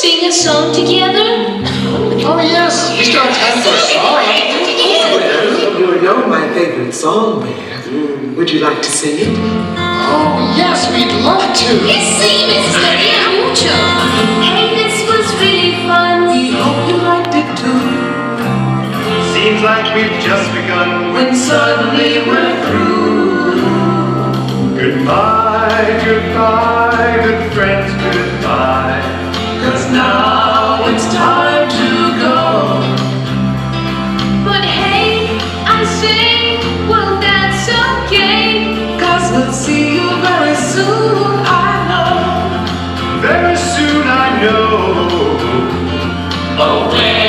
sing a song together? Oh yes, we still have time for a song. You know my favorite song, Bear. Would you like to sing it? Oh yes, we'd love to. Sí, me gustaría mucho. Hey, this was really fun. We hope you liked it too. Seems like we've just begun. When suddenly we're through. Goodbye, goodbye, good friends, goodbye. 'Cause now it's time to go. But hey, I say, well, that's okay. 'Cause we'll see you very soon, I know. Very soon I know. Oh, where